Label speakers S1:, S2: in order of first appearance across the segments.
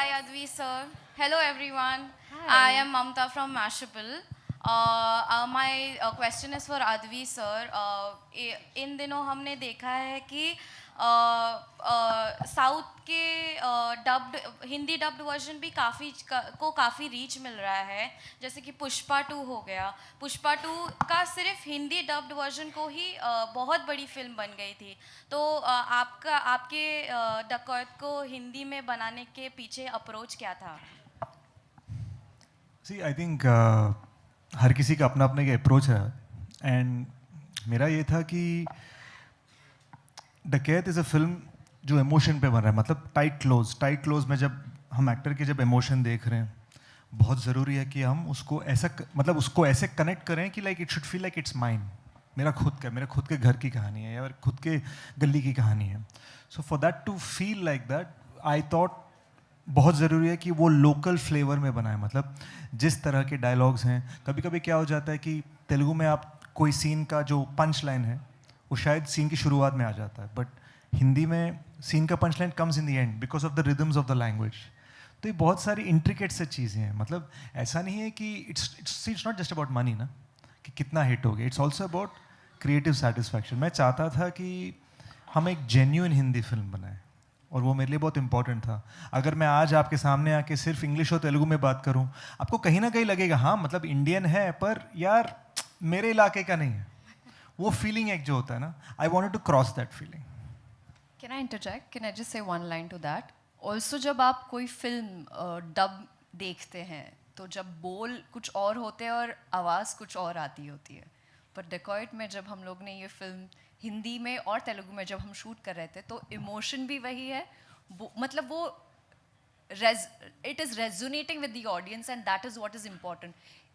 S1: Hi, Advi sir. Hello, everyone.
S2: Hi.
S1: I am Mamta from Mashable. My question is for Advi sir. इन दिनों हमने देखा है कि south के डब्ड हिंदी डब्ड वर्जन भी काफ़ी रीच मिल रहा है, जैसे कि पुष्पा 2 हो गया। पुष्पा 2 का सिर्फ हिंदी डब्ड वर्जन को ही बहुत बड़ी फिल्म बन गई थी। तो आपके डकैत को हिंदी में बनाने के पीछे अप्रोच क्या था?
S3: सी आई थिंक हर किसी का अपना अपना एक अप्रोच है एंड मेरा ये था कि डकैत इज़ अ फिल्म जो इमोशन पे बन रहा है, मतलब टाइट क्लोज में जब हम एक्टर के जब इमोशन देख रहे हैं, बहुत ज़रूरी है कि हम उसको ऐसा मतलब उसको ऐसे कनेक्ट करें कि like it should feel like it's mine. मेरे खुद के घर की कहानी है या खुद के गली की कहानी है। So for that to feel like that I thought बहुत ज़रूरी है कि वो लोकल फ्लेवर में बनाए, मतलब जिस तरह के डायलॉग्स हैं। कभी कभी क्या हो जाता है कि तेलुगु में आप कोई सीन का जो पंच लाइन है वो शायद सीन की शुरुआत में आ जाता है, बट हिंदी में सीन का punch line comes in the end because of the rhythms of the language. तो ये बहुत सारी इंट्रिकेट से चीज़ें हैं, मतलब ऐसा नहीं है कि it's not just about money ना, कि कितना हिट हो गया। It's also about creative satisfaction. मैं चाहता था कि हम एक जेन्यून हिंदी फिल्म बनाएं और वो मेरे लिए बहुत इंपॉर्टेंट था। अगर मैं आज आपके सामने आके सिर्फ इंग्लिश और तेलुगु में बात करूं, आपको कहीं ना कहीं लगेगा हाँ मतलब इंडियन है, पर यार मेरे इलाके का नहीं है। वो फीलिंग एक जो होता है ना, I wanted to cross that feeling.
S2: Can I interject? Can I just say one line to that? Also, जब आप कोई फिल्म डब देखते हैं तो जब बोल कुछ और होते हैं और आवाज़ कुछ और आती होती है। पर डेकॉइट में जब हम लोग ने ये फिल्म हिंदी में और तेलुगु में जब हम शूट कर रहे थे तो इमोशन भी वही है, मतलब वो it is resonating with the audience and that is what is important.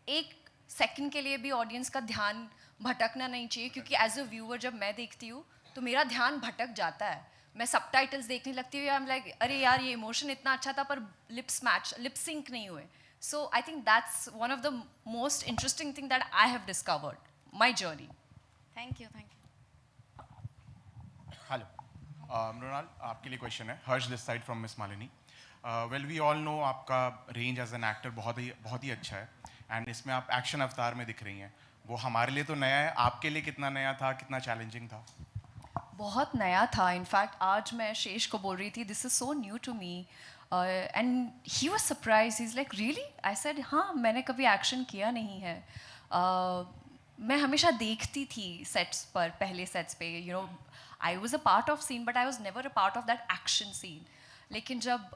S2: एक सेकंड के लिए भी ऑडियंस का ध्यान भटकना नहीं चाहिए, क्योंकि एज अ व्यूअर जब मैं देखती हूँ तो मेरा ध्यान भटक जाता है। मैं सबटाइटल्स देखने लगती हूँ, आई एम लाइक अरे यार ये इमोशन इतना अच्छा था पर लिप सिंक नहीं हुए। So I think that's one of the most interesting thing that I have discovered my journey.
S1: Thank you, thank you.
S4: Hello Mrinal, आपके लिए क्वेश्चन है। Harsh this side from miss Malini. Well we all know आपका range as an actor बहुत ही अच्छा है and इसमें आप एक्शन अवतार में दिख रही हैं। वो हमारे लिए तो नया है, आपके लिए कितना नया था, कितना चैलेंजिंग था?
S2: बहुत नया था। इनफैक्ट आज मैं शेष को बोल रही थी this is so new to me and he was surprise, he is like really. I said हाँ मैंने कभी एक्शन किया नहीं है। मैं हमेशा देखती थी सेट्स पर, पहले सेट्स पे you know I was a part of scene but I was never a part of that action scene. लेकिन जब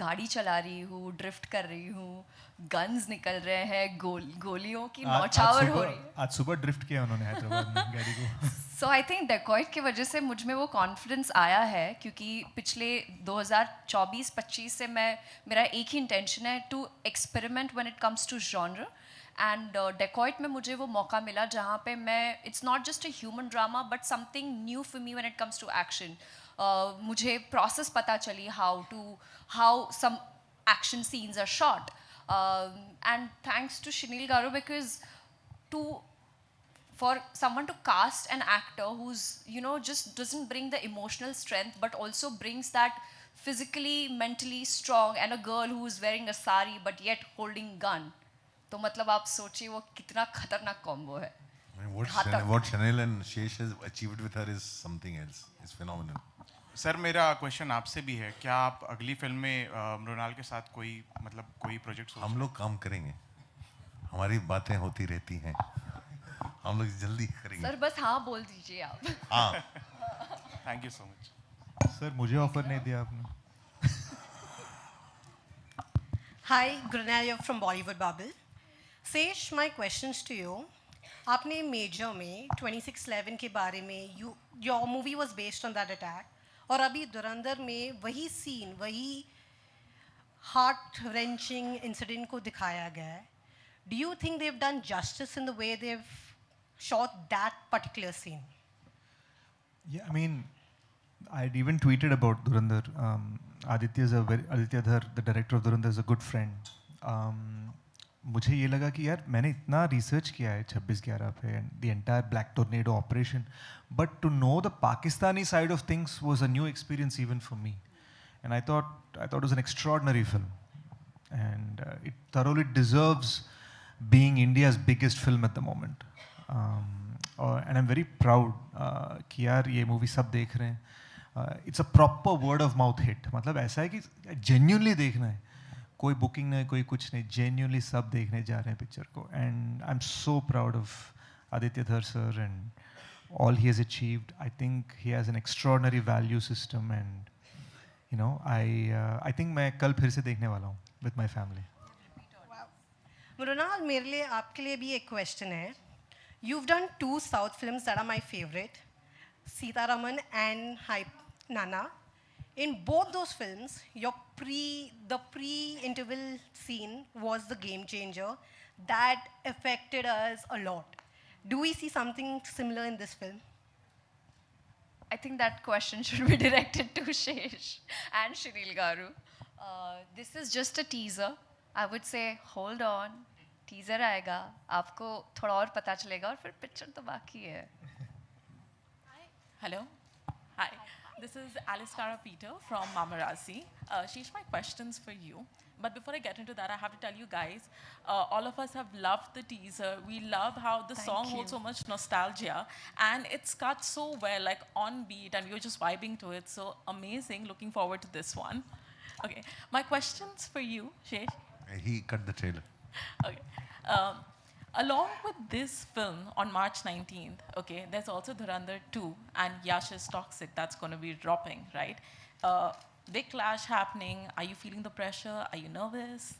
S2: गाड़ी चला रही हूँ, ड्रिफ्ट कर रही हूँ, गन्स निकल रहे हैं, गोलियों की नौछावर हो रही है।
S3: आज सुबह ड्रिफ्ट किया उन्होंने हैदराबाद में गाड़ी को।
S2: सो आई थिंक डेकॉइट की वजह से मुझ में वो कॉन्फिडेंस आया है, क्योंकि पिछले 2024-25 से मेरा एक ही इंटेंशन है to experiment when it comes to genre. And Dacoit में मुझे वो मौका मिला जहाँ पे मैं it's not just a human drama but something new for me when it comes to action. मुझे प्रोसेस पता चली how some action scenes are shot and thanks to Shaneil garu, because to for someone to cast an actor who's just doesn't bring the emotional strength but also brings that physically mentally strong, and a girl who's wearing a sari but yet holding gun, तो मतलब आप सोचिए वो कितना खतरनाक combo है।
S5: What Chanel and Shesh has achieved with her is something else. It's phenomenal.
S4: Sir मेरा question आपसे भी है, क्या आप अगली फिल्म में मृणाल के साथ कोई प्रोजेक्ट
S5: हम लोग काम करेंगे, हमारी बातें होती रहती हैं, हम लोग जल्दी करेंगे।
S2: सर बस हाँ बोल दीजिए आप।
S5: हाँ।
S4: Thank you so much.
S3: Sir मुझे ऑफर नहीं दिया आपने।
S6: Hi, Grunal from Bollywood Bubble. Sesh, my questions to you. आपने मेजर में 26/11 के बारे में your movie was based on that attack, और अभी धुरंधर में वही सीन, वही हार्ट wrenching इंसिडेंट को दिखाया गया है. Do you think they've done justice in the way they've shot that particular scene?
S3: Yeah, I mean, I'd even tweeted about Dhurandhar. Aditya Dhar, the director of Dhurandhar, is a good friend. मुझे ये लगा कि यार मैंने इतना research किया है 26/11 पे and the entire black tornado operation, but to know the Pakistani side of things was a new experience even for me. and I thought it was an extraordinary film, and it thoroughly deserves being India's biggest film at the moment. And I'm very proud कि यार ये movie सब देख रहे हैं. It's a proper word of mouth hit. मतलब ऐसा है कि genuinely देखना है. कोई booking नहीं, कोई कुछ नहीं. Genuinely सब देखने जा रहे हैं picture को. And I'm so proud of Aditya Dhar sir and all he has achieved. I think he has an extraordinary value system, and you know, I think मैं कल फिर से देखने वाला हूँ with my family.
S6: मृणाल, मेरे लिए आपके लिए भी एक क्वेश्चन है. You've done 2 South films that are my favorite, Sitaraman and Hype Nana. In both those films, the pre-interval scene was the game changer that affected us a lot. Do we see something similar in this film?
S2: I think that question should be directed to Shesh and Shreel Garu. This is just a teaser. I would say, hold on, teaser आएगा, आपको थोड़ा और पता चलेगा और फिर picture तो बाकी है.
S7: Hello. Hi. This is Alice Peter from Mamarazzi. Sheesh, my question's for you. But before I get into that, I have to tell you guys, all of us have loved the teaser. We love how the song holds so much nostalgia. And it's cut so well, like on beat, and we were just vibing to it. So amazing. Looking forward to this one. Okay. My question's for you, Sheesh.
S5: He cut the trailer.
S7: Okay. Along with this film on March 19th, okay, there's also Dhurandhar 2 and Yash is Toxic that's going to be dropping, right? Big clash happening. Are you feeling the pressure? Are you nervous?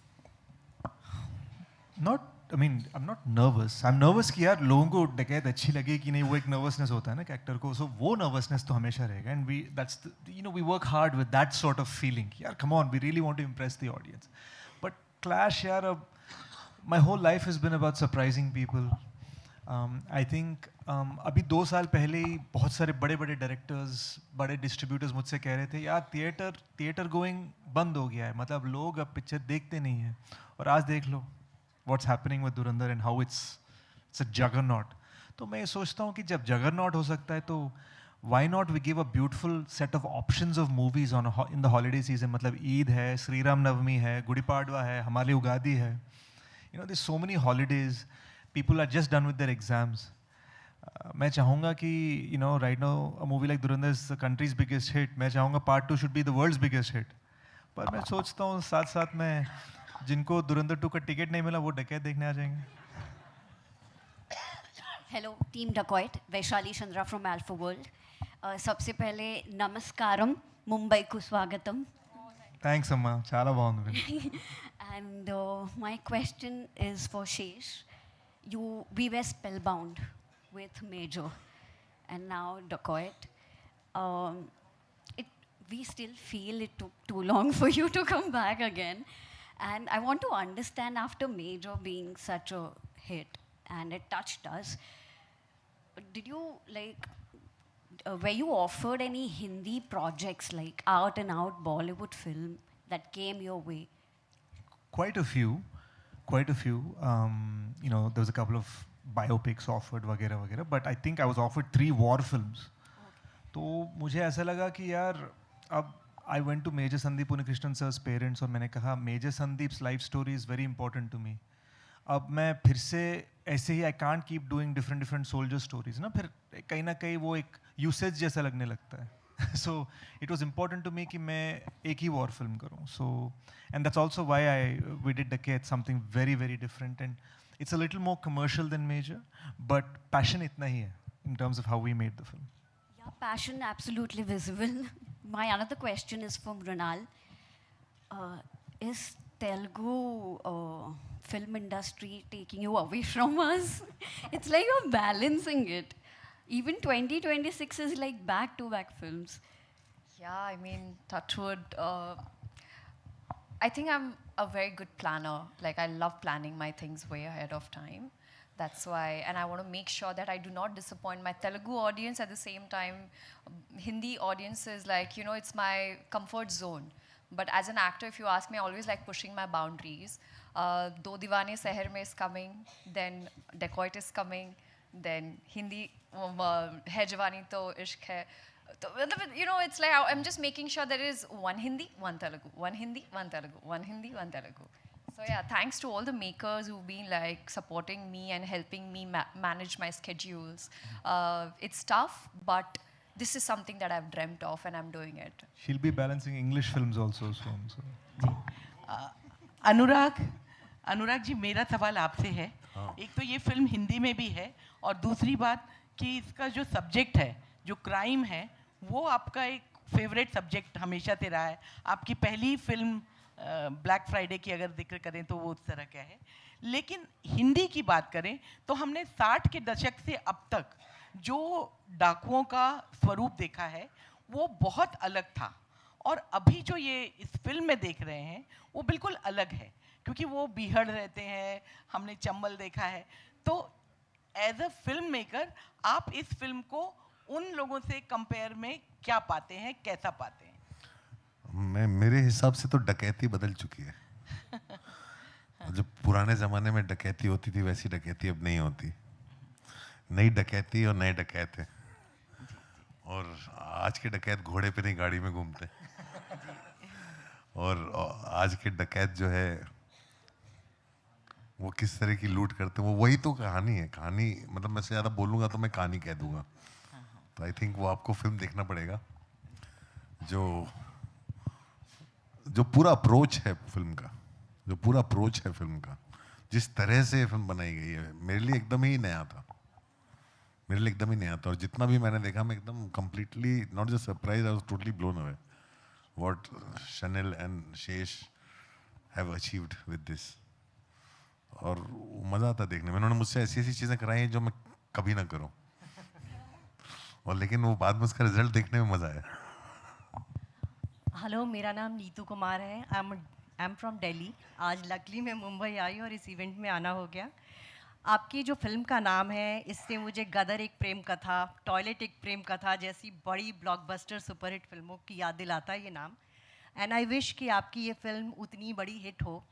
S3: I'm not nervous. I'm nervous कि यार लोगों को डकैत अच्छी लगे कि नहीं, वो एक nervousness होता है ना character को. So वो nervousness तो हमेशा रहेगा. And we work hard with that sort of feeling. यार, come on, we really want to impress the audience. But clash यार, my whole life has been about surprising people. I think अभी 2 साल पहले ही बहुत सारे बड़े डायरेक्टर्स, बड़े distributors मुझसे कह रहे थे यार थिएटर गोइंग बंद हो गया है, मतलब लोग अब पिक्चर देखते नहीं हैं. और आज देख लो what's happening with Dhurandhar and how it's a juggernaut. तो मैं ये सोचता हूँ कि जब जगरनॉट हो सकता है तो why not we give a beautiful set of options of movies in the holiday season. मतलब ईद है, श्री राम नवमी है, गुड़ी पाड़वा है, हमारी उगादी है. You know, there's so many holidays. People are just done with their exams. मैं चाहूँगा कि you know, right now a movie like Dhurandhar is the country's biggest hit. मैं चाहूँगा part 2 should be the world's biggest hit. पर मैं सोचता हूँ साथ में जिनको Dhurandhar 2 का टिकट नहीं मिला वो डकैत देखने आ जाएंगे.
S8: Hello, Team Dacoit, Vaishali Chandra from Alpha World. सबसे पहले नमस्कारम, मुंबई को स्वागतम.
S3: Thanks अम्मा, చాలా బాగుంది.
S8: And my question is for Shesh. We were spellbound with Major, and now Dacoit. We still feel it took too long for you to come back again. And I want to understand, after Major being such a hit, and it touched us, did you were you offered any Hindi projects, like out and out Bollywood film that came your way?
S3: Quite a few. You know, there was a couple of biopics offered वगैरह, but I think I was offered 3 war films. तो मुझे ऐसा लगा कि यार अब I went to Major Sandeep Unnikrishnan sir's parents और मैंने कहा Major Sandeep's life story is very important to me. अब मैं फिर से ऐसे ही I can't keep doing different soldier stories ना, फिर कहीं ना कहीं वो एक usage जैसा लगने लगता है. So it was important to me कि मैं एक ही war film करूँ. So and that's also why we did Dacoit, something very different, and it's a little more commercial than Major, but passion इतना ही है in terms of how we made the film.
S8: Yeah, passion absolutely visible. My another question is for Mrunal. Is Telugu film industry taking you away from us? It's like you're balancing it. Even 2026 is like back-to-back films.
S2: Yeah, I mean, touch wood. I think I'm a very good planner. Like, I love planning my things way ahead of time. That's why, and I want to make sure that I do not disappoint my Telugu audience. At the same time, Hindi audience is like, you know, it's my comfort zone. But as an actor, if you ask me, I always like pushing my boundaries. Do Deewane Seher Mein is coming, then Dacoit is coming, then Hindi Hai Jawani To Ishq Hai. You know, it's like I'm just making sure there is one Hindi, one Telugu, one Hindi, one Telugu, one Hindi, one Telugu. So yeah, thanks to all the makers who've been like supporting me and helping me manage my schedules. It's tough, but this is something that I've dreamt of and I'm doing it.
S3: She'll be balancing English films also soon. So.
S9: Anurag ji, मेरा सवाल आपसे है। एक तो ये film Hindi में भी है और दूसरी बात कि इसका जो सब्जेक्ट है, जो क्राइम है, वो आपका एक फेवरेट सब्जेक्ट हमेशा से रहा है। आपकी पहली फिल्म ब्लैक फ्राइडे की अगर जिक्र करें तो वो उस तरह का है। लेकिन हिंदी की बात करें तो हमने 60 के दशक से अब तक जो डाकुओं का स्वरूप देखा है वो बहुत अलग था, और अभी जो ये इस फिल्म में देख रहे हैं वो बिल्कुल अलग है, क्योंकि वो बीहड़ रहते हैं, हमने चंबल देखा है। तो एज अ फिल्म मेकर आप इस फिल्म को उन लोगों से कंपेयर में क्या पाते हैं, कैसा पाते हैं?
S5: मेरे हिसाब से तो डकैती बदल चुकी है। जो पुराने ज़माने में डकैती होती थी वैसी डकैती अब नहीं होती। नई डकैती और नए डकैत हैं, और आज के डकैत घोड़े पे नहीं गाड़ी में घूमते। और आज के डकैत जो है वो किस तरह की लूट करते हैं, वो वही तो कहानी है। कहानी मतलब मैं से ज़्यादा बोलूँगा तो मैं कहानी कह दूँगा। तो आई थिंक वो आपको फिल्म देखना पड़ेगा। जो पूरा अप्रोच है फिल्म का, जो पूरा अप्रोच है फिल्म का, जिस तरह से फिल्म बनाई गई है, मेरे लिए एकदम ही नया था। मेरे लिए एकदम ही नया था, और जितना भी मैंने देखा मैं एकदम completely not just surprised, I was totally blown away what Chanel and शेष have achieved with this। और मज़ा आता देखने में। उन्होंने मुझसे ऐसी ऐसी चीज़ें कराई हैं जो मैं कभी ना करूं, और लेकिन वो बाद में उसका रिजल्ट देखने में मज़ा आया।
S10: हेलो, मेरा नाम नीतू कुमार है। I am from Delhi. आज लकली मैं मुंबई आई और इस इवेंट में आना हो गया। आपकी जो फिल्म का नाम है, इससे मुझे गदर एक प्रेम कथा, टॉयलेट एक प्रेम कथा जैसी बड़ी ब्लॉकबस्टर सुपरहिट फिल्मों की याद दिलाता है ये नाम। एंड आई विश कि आपकी ये फिल्म उतनी बड़ी हिट हो।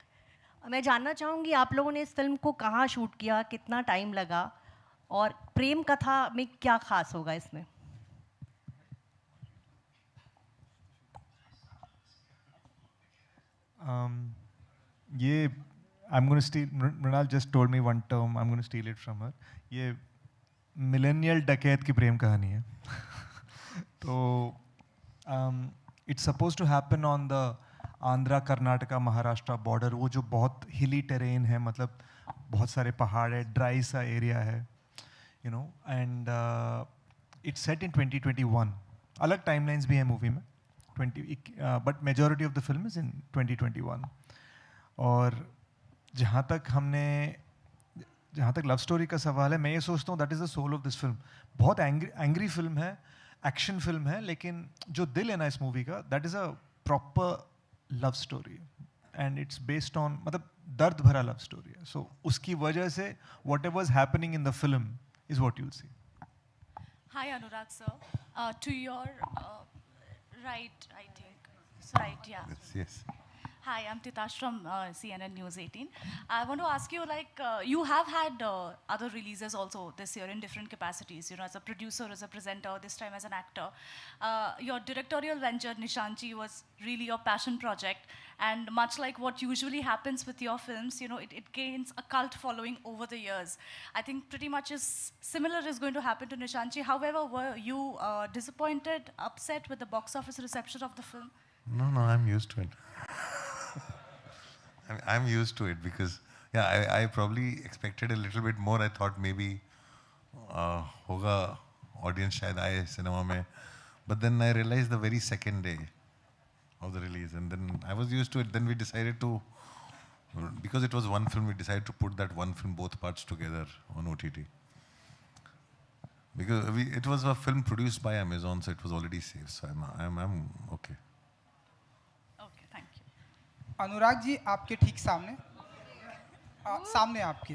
S10: मैं जानना चाहूँगी आप लोगों ने इस फिल्म को कहाँ शूट किया, कितना टाइम लगा, और प्रेम कथा में क्या खास होगा इसमें?
S3: ये I'm going to steal, Mrinal just told me one term, I'm going to steal it from her. ये मिलेनियल डकैत की प्रेम कहानी है। तो it's suppose to happen on the Andhra Karnataka Maharashtra border. वो जो बहुत हिली टेरेन है, मतलब बहुत सारे पहाड़ है, ड्राई सा एरिया है, you know. And it's set in 2021। अलग टाइमलाइंस भी है मूवी में, but majority of the film is in 2021। और जहाँ तक लव स्टोरी का सवाल है, मैं ये सोचता हूँ that is the soul of this film. बहुत एंग्री फिल्म है, एक्शन फिल्म है, लेकिन जो दिल है ना इस मूवी का, that is a proper love story, and it's based on, मतलब दर्द भरा लव स्टोरी है। सो उसकी वजह से what ever is happening in the film is what you'll see.
S7: Hi, Anurag sir. To your right, I think. So, right, yeah.
S5: Yes.
S7: Hi, I'm Titash from CNN News 18. I want to ask you, like, you have had other releases also this year in different capacities, you know, as a producer, as a presenter, this time as an actor. Your directorial venture, Nishanchi, was really your passion project. And much like what usually happens with your films, you know, it gains a cult following over the years. I think pretty much similar is going to happen to Nishanchi. However, were you disappointed, upset with the box office reception of the film?
S5: No, I'm used to it. I'm used to it because, yeah, I probably expected a little bit more. I thought maybe hoga audience shayad aaye cinema mein, but then I realized the very second day of the release, and then I was used to it. Then we decided to, because it was one film, we decided to put that one film, both parts together on OTT. Because it was a film produced by Amazon, so it was already safe. So I'm okay.
S7: Okay, thank you.
S11: Anurag ji, आपके ठीक सामने सामने आपके।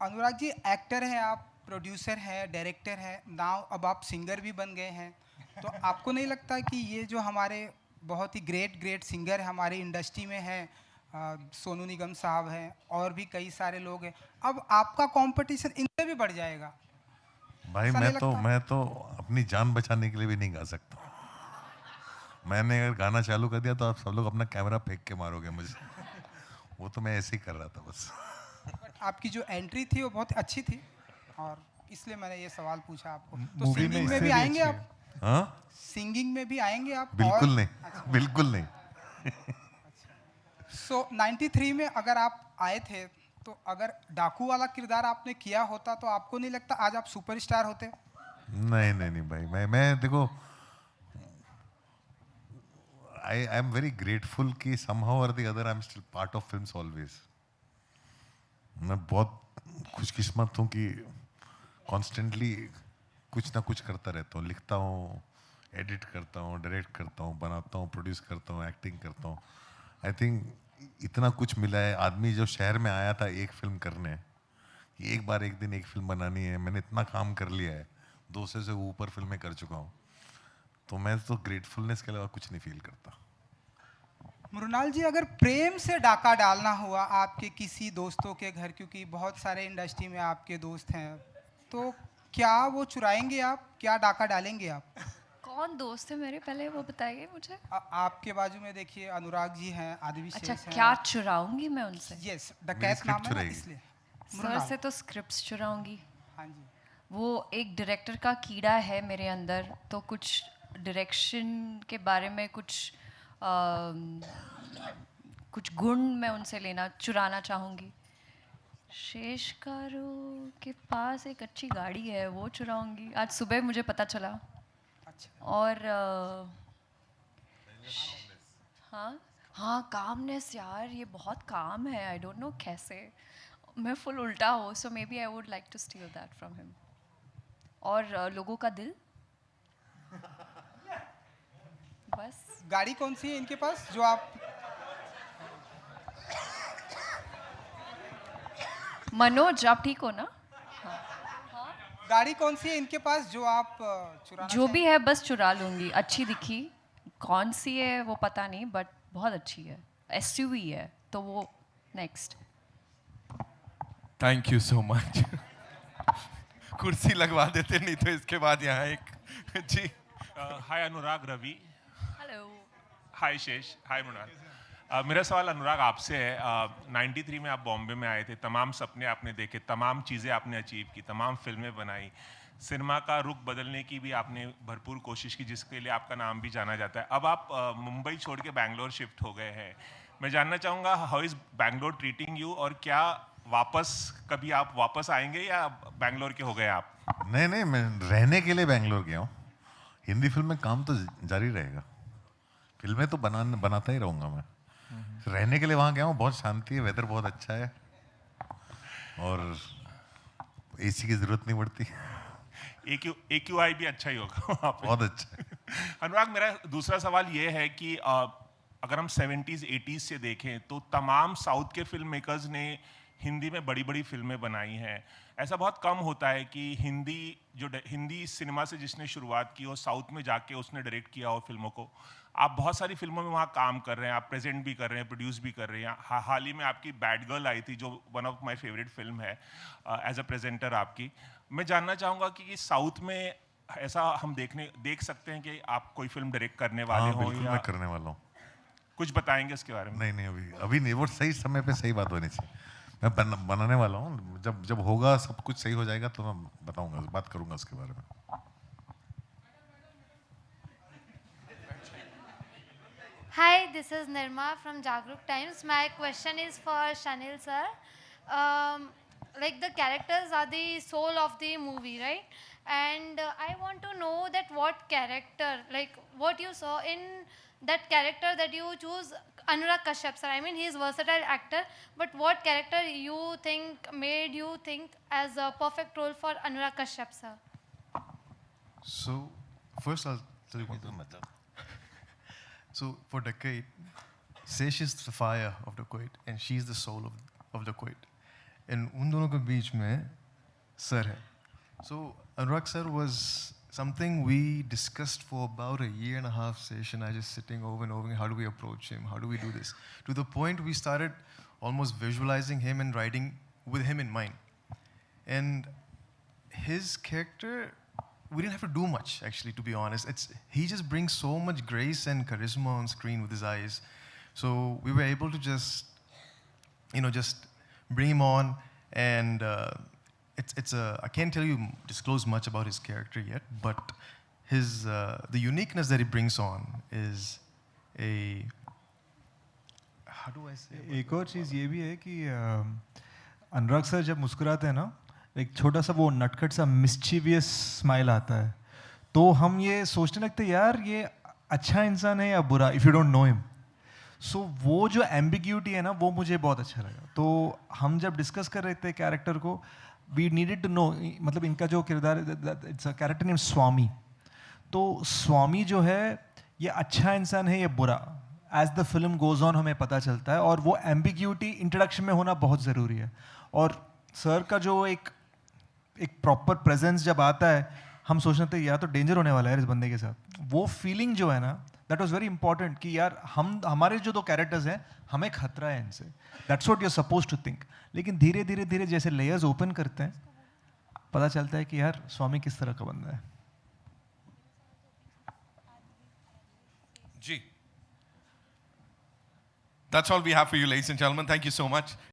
S11: Anurag ji, actor हैं आप, producer हैं, director हैं, now अब आप सिंगर भी बन गए हैं। तो आपको नहीं लगता कि ये जो हमारे बहुत ही ग्रेट सिंगर हमारी इंडस्ट्री में हैं, सोनू निगम साहब हैं और भी कई सारे लोग हैं, अब आपका कंपटीशन इनसे भी बढ़ जाएगा?
S5: भाई
S11: ऐसा नहीं लगता?
S5: मैं तो अपनी जान बचाने के लिए भी नहीं गा सकता। मैंने अगर गाना चालू कर दिया तो आप सब लोग अपना कैमरा फेंक के मारोगे मुझे। वो तो मैं ऐसे ही कर रहा था बस।
S11: आपकी जो एंट्री थी वो बहुत अच्छी थी और इसलिए मैंने ये सवाल पूछा आपको। तो
S3: मूवी में
S11: सिंगिंग में
S3: इससे
S11: भी
S3: भी
S11: आएंगे
S3: अच्छी
S11: आप?
S5: हाँ,
S11: सिंगिंग में भी आएंगे आप?
S5: बिल्कुल
S11: और
S5: नहीं, बिल्कुल नहीं।
S11: सो 93 में अगर आप आए थे तो अगर डाकू वाला किरदार आपने किया होता तो आपको नहीं लगता आज आप सुपरस्टार होते?
S5: नहीं नहीं नहीं भाई, मैं देखो, आई एम वेरी ग्रेटफुल कि somehow or the other I am still part of films always. मैं बहुत खुशकिस्मत हूँ कि कॉन्स्टेंटली कुछ ना कुछ करता रहता हूँ, लिखता हूँ, एडिट करता हूँ, डायरेक्ट करता हूँ, बनाता हूँ, प्रोड्यूस करता हूँ, एक्टिंग करता हूँ। आई थिंक इतना कुछ मिला है। आदमी जो शहर में आया था एक फिल्म करने, कि एक बार एक दिन एक फिल्म बनानी है, मैंने इतना काम कर लिया है, 200 से ऊपर फिल्में कर चुका हूँ, तो मैं तो ग्रेटफुलनेस के अलावा कुछ नहीं फील करता।
S11: मृणाल जी, अगर प्रेम से डाका डालना हुआ आपके किसी दोस्तों के घर, क्योंकि बहुत सारे इंडस्ट्री में आपके दोस्त हैं, तो क्या वो चुराएंगे आप? क्या डाका डालेंगे आप?
S2: कौन दोस्त है मेरे, पहले वो बताइए मुझे।
S11: आपके बाजू में देखिए अनुराग जी हैं, आदिवी शेष
S2: अच्छा,
S11: हैं।
S2: क्या चुराऊंगी मैं उनसे?
S11: यस, डकैत नाम है ना, इसलिए।
S2: सर से तो स्क्रिप्ट्स चुराऊंगी।
S11: हाँ जी।
S2: वो एक डायरेक्टर का कीड़ा है मेरे अंदर, तो कुछ डायरेक्शन के बारे में कुछ गुण मैं उनसे चुराना चाहूँगी। शेष कारो के पास एक अच्छी गाड़ी है, वो चुराऊंगी, आज सुबह मुझे पता चला।
S11: अच्छा।
S2: और हाँ, कामनेस यार, ये बहुत काम है, आई डोंट नो कैसे, मैं फुल उल्टा हूँ, so maybe I would like to steal that from him. और लोगों का दिल, बस।
S11: गाड़ी कौन सी है इनके पास जो आप?
S2: मनोज, आप ठीक हो ना?
S11: गाड़ी कौन सी है इनके पास जो आप चुराना
S2: जो भी है बस चुरा लूंगी, अच्छी दिखी, कौन सी है वो पता नहीं, बट बहुत अच्छी है, SUV है, तो वो next.
S12: Thank you so much. कुर्सी लगवा देते, नहीं तो इसके बाद यहाँ एक जी।
S13: हाय अनुराग रवि।
S2: हेलो।
S13: हाय शेष, हाय मृणाल। मेरा सवाल अनुराग आपसे है। 93 में आप बॉम्बे में आए थे, तमाम सपने आपने देखे, तमाम चीज़ें आपने अचीव की, तमाम फिल्में बनाई, सिनेमा का रुख बदलने की भी आपने भरपूर कोशिश की, जिसके लिए आपका नाम भी जाना जाता है। अब आप मुंबई छोड़ के बैंगलोर शिफ्ट हो गए हैं। मैं जानना चाहूँगा how is Bangalore treating you, और क्या कभी आप वापस आएंगे या बैंगलोर के हो गए आप?
S5: नहीं, मैं रहने के लिए बैंगलोर गया हूँ। हिंदी फिल्म में काम तो जारी रहेगा, फिल्में तो बनाता ही रहूँगा मैं। रहने के लिए वहाँ गया हूँ, बहुत शांति है, वेदर बहुत अच्छा है और AC की ज़रूरत नहीं पड़ती।
S13: AQI भी अच्छा ही होगा वहाँ पे।
S5: बहुत अच्छा है।
S13: अनुराग, मेरा दूसरा सवाल ये है कि अगर हम 70s 80s से देखें तो तमाम साउथ के फिल्म मेकर्स ने हिंदी में बड़ी बड़ी फिल्में बनाई हैं। ऐसा बहुत कम होता है कि हिंदी सिनेमा से जिसने शुरुआत की हो, साउथ में जाके उसने डायरेक्ट किया हो फिल्मों को। आप बहुत सारी फिल्मों में वहाँ काम कर रहे हैं, आप प्रेजेंट भी कर रहे हैं, प्रोड्यूस भी कर रहे हैं। हाल ही में आपकी बैड गर्ल आई थी, जो one of my favourite film है एज अ प्रेजेंटर आपकी। मैं जानना चाहूँगा कि साउथ में ऐसा हम देख सकते हैं कि आप कोई फिल्म डायरेक्ट करने वाले हो?
S5: बिल्कुल, मैं करने वाला हूँ।
S13: कुछ बताएंगे इसके बारे में?
S5: नहीं, अभी नहीं, वो सही समय पे सही बात होनी चाहिए। मैं बनाने वाला हूँ, जब होगा, सब कुछ सही हो जाएगा तो मैं बताऊंगा, बात करूंगा उसके बारे में।
S14: Hi, this is Nirma from Jagruk Times. My question is for Shanil sir. Like the characters are the soul of the movie, right? And I want to know that what character, like what you saw in that character that you choose, Anurag Kashyap sir. I mean, he is versatile actor, but what character you think made you think as a perfect role for Anurag Kashyap sir?
S15: So first I'll tell you what. So for Dacoit, Sesh is the fire of Dacoit and she's the soul of Dacoit. And उन दोनों के बीच में sir है. So Anurag sir was something we discussed for about a year and a half, Sesh and I just sitting over and over, how do we approach him, how do we do this? To the point we started almost visualizing him and writing with him in mind. And his character, we didn't have to do much, actually, to be honest. He just brings so much grace and charisma on screen with his eyes. So we were able to just bring him on, and I can't disclose much about his character yet, but the uniqueness that he brings on is how do I say?
S3: एक और चीज़ ये भी है कि अनुराग sir जब मुस्कुराते हैं ना, एक छोटा सा वो नटखट सा मिस्चीवियस स्माइल आता है, तो हम ये सोचने लगते हैं यार ये अच्छा इंसान है या बुरा, if you don't know him. So वो जो एम्बिग्यूटी है ना, वो मुझे बहुत अच्छा लगा. तो हम जब डिस्कस कर रहे थे कैरेक्टर को, वी नीडेड टू नो, मतलब इनका जो किरदार, इट्स अ कैरेक्टर नेम स्वामी. तो स्वामी जो है ये अच्छा इंसान है या बुरा, as the film goes on हमें पता चलता है. और वो एम्बिग्यूटी इंट्रोडक्शन में होना बहुत ज़रूरी है. और सर का जो एक प्रॉपर प्रेजेंस जब आता है, हम सोचते थे या तो डेंजर होने वाला है इस बंदे के साथ. वो फीलिंग जो है ना, दैट वाज वेरी इंपॉर्टेंट कि यार हमारे जो 2 कैरेक्टर्स हैं, हमें खतरा है इनसे. That's what you are supposed to think. लेकिन धीरे धीरे धीरे जैसे लेयर्स ओपन करते हैं, पता चलता है कि यार स्वामी किस तरह का बंदा है.
S12: जी. That's all we have for you, ladies and gentlemen. Thank you so much.